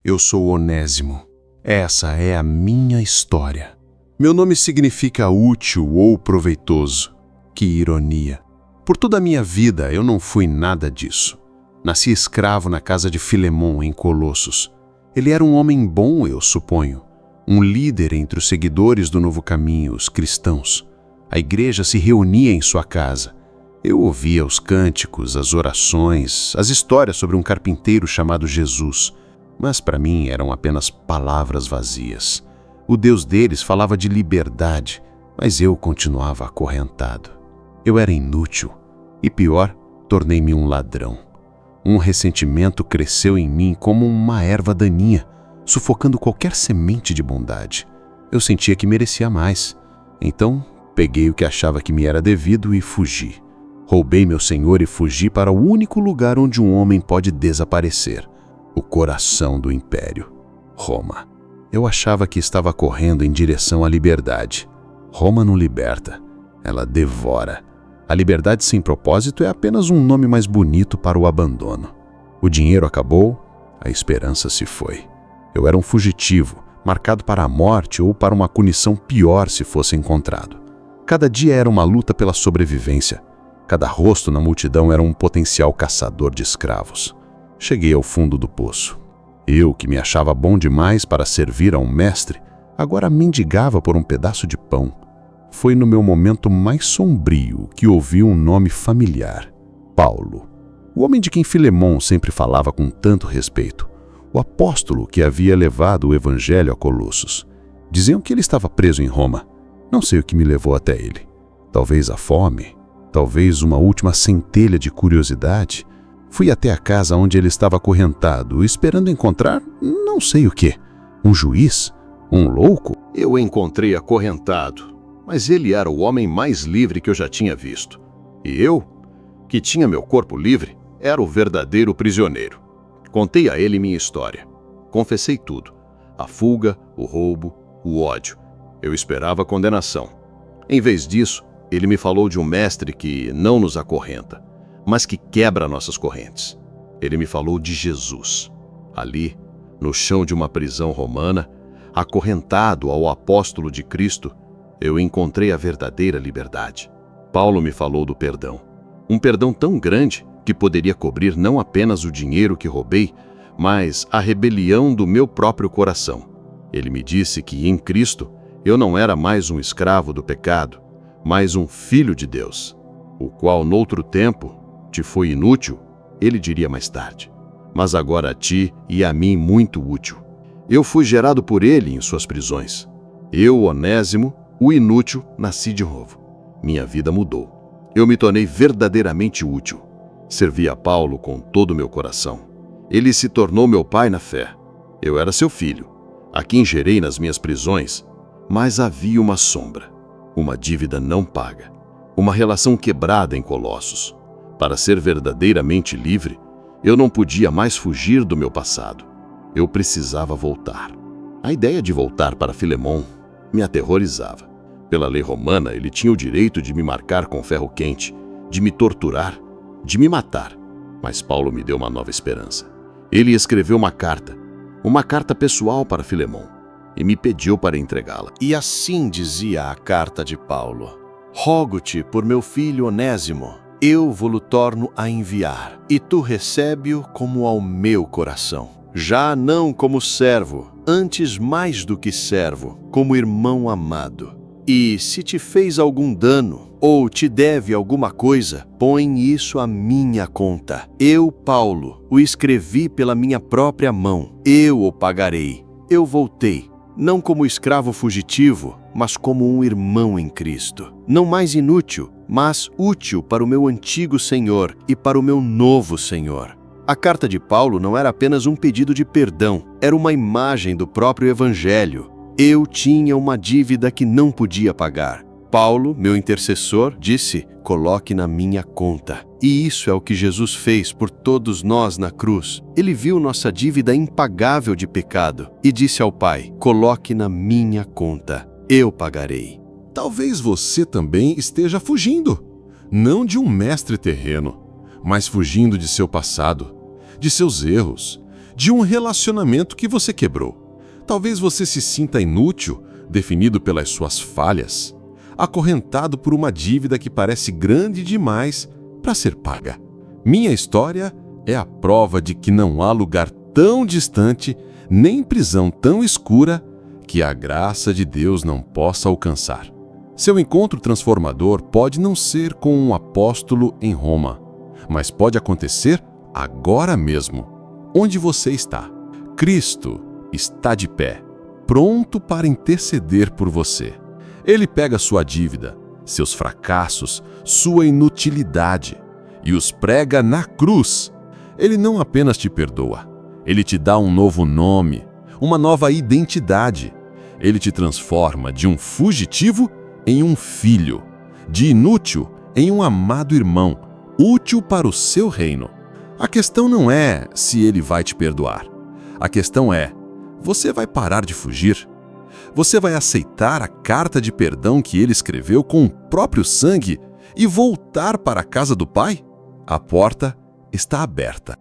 Eu sou Onésimo. Essa é a minha história. Meu nome significa útil ou proveitoso. Que ironia. Por toda a minha vida eu não fui nada disso. Nasci escravo na casa de Filemon, em Colossos. Ele era um homem bom, eu suponho. Um líder entre os seguidores do Novo Caminho, os cristãos. A igreja se reunia em sua casa. Eu ouvia os cânticos, as orações, as histórias sobre um carpinteiro chamado Jesus. Mas para mim eram apenas palavras vazias. O Deus deles falava de liberdade, mas eu continuava acorrentado. Eu era inútil e, pior, tornei-me um ladrão. Um ressentimento cresceu em mim como uma erva daninha, sufocando qualquer semente de bondade. Eu sentia que merecia mais. Então, peguei o que achava que me era devido e fugi. Roubei meu senhor e fugi para o único lugar onde um homem pode desaparecer. O coração do império. Roma. Eu achava que estava correndo em direção à liberdade. Roma não liberta. Ela devora. A liberdade sem propósito é apenas um nome mais bonito para o abandono. O dinheiro acabou, a esperança se foi. Eu era um fugitivo, marcado para a morte ou para uma punição pior se fosse encontrado. Cada dia era uma luta pela sobrevivência. Cada rosto na multidão era um potencial caçador de escravos. Cheguei ao fundo do poço. Eu, que me achava bom demais para servir a um mestre, agora mendigava por um pedaço de pão. Foi no meu momento mais sombrio que ouvi um nome familiar. Paulo. O homem de quem Filemon sempre falava com tanto respeito. O apóstolo que havia levado o evangelho a Colossos. Diziam que ele estava preso em Roma. Não sei o que me levou até ele. Talvez a fome, talvez uma última centelha de curiosidade. Fui até a casa onde ele estava acorrentado, esperando encontrar não sei o quê. Um juiz? Um louco? Eu o encontrei acorrentado, mas ele era o homem mais livre que eu já tinha visto. E eu, que tinha meu corpo livre, era o verdadeiro prisioneiro. Contei a ele minha história. Confessei tudo. A fuga, o roubo, o ódio. Eu esperava a condenação. Em vez disso, ele me falou de um mestre que não nos acorrenta, mas que quebra nossas correntes. Ele me falou de Jesus. Ali, no chão de uma prisão romana, acorrentado ao apóstolo de Cristo, eu encontrei a verdadeira liberdade. Paulo me falou do perdão. Um perdão tão grande que poderia cobrir não apenas o dinheiro que roubei, mas a rebelião do meu próprio coração. Ele me disse que em Cristo eu não era mais um escravo do pecado, mas um filho de Deus, o qual noutro tempo te foi inútil, ele diria mais tarde, mas agora a ti e a mim muito útil. Eu fui gerado por ele em suas prisões. Eu, Onésimo, o inútil, nasci de novo. Minha vida mudou. Eu me tornei verdadeiramente útil. Servi a Paulo com todo o meu coração. Ele se tornou meu pai na fé. Eu era seu filho, a quem gerei nas minhas prisões, mas havia uma sombra, uma dívida não paga, uma relação quebrada em Colossos. Para ser verdadeiramente livre, eu não podia mais fugir do meu passado. Eu precisava voltar. A ideia de voltar para Filemon me aterrorizava. Pela lei romana, ele tinha o direito de me marcar com ferro quente, de me torturar, de me matar. Mas Paulo me deu uma nova esperança. Ele escreveu uma carta pessoal para Filemon, e me pediu para entregá-la. E assim dizia a carta de Paulo: Rogo-te por meu filho Onésimo, eu vou-lo torno a enviar, e tu recebe-o como ao meu coração. Já não como servo, antes mais do que servo, como irmão amado. E se te fez algum dano, ou te deve alguma coisa, põe isso à minha conta. Eu, Paulo, o escrevi pela minha própria mão. Eu o pagarei. Eu voltei, não como escravo fugitivo, mas como um irmão em Cristo. Não mais inútil, mas útil para o meu antigo Senhor e para o meu novo Senhor. A carta de Paulo não era apenas um pedido de perdão, era uma imagem do próprio Evangelho. Eu tinha uma dívida que não podia pagar. Paulo, meu intercessor, disse: coloque na minha conta. E isso é o que Jesus fez por todos nós na cruz. Ele viu nossa dívida impagável de pecado e disse ao Pai: coloque na minha conta, eu pagarei. Talvez você também esteja fugindo, não de um mestre terreno, mas fugindo de seu passado, de seus erros, de um relacionamento que você quebrou. Talvez você se sinta inútil, definido pelas suas falhas, acorrentado por uma dívida que parece grande demais para ser paga. Minha história é a prova de que não há lugar tão distante, nem prisão tão escura, que a graça de Deus não possa alcançar. Seu encontro transformador pode não ser com um apóstolo em Roma, mas pode acontecer agora mesmo, onde você está. Cristo está de pé, pronto para interceder por você. Ele pega sua dívida, seus fracassos, sua inutilidade e os prega na cruz. Ele não apenas te perdoa, ele te dá um novo nome, uma nova identidade. Ele te transforma de um fugitivo em um filho, de inútil em um amado irmão, útil para o seu reino. A questão não é se ele vai te perdoar. A questão é, você vai parar de fugir? Você vai aceitar a carta de perdão que ele escreveu com o próprio sangue e voltar para a casa do Pai? A porta está aberta.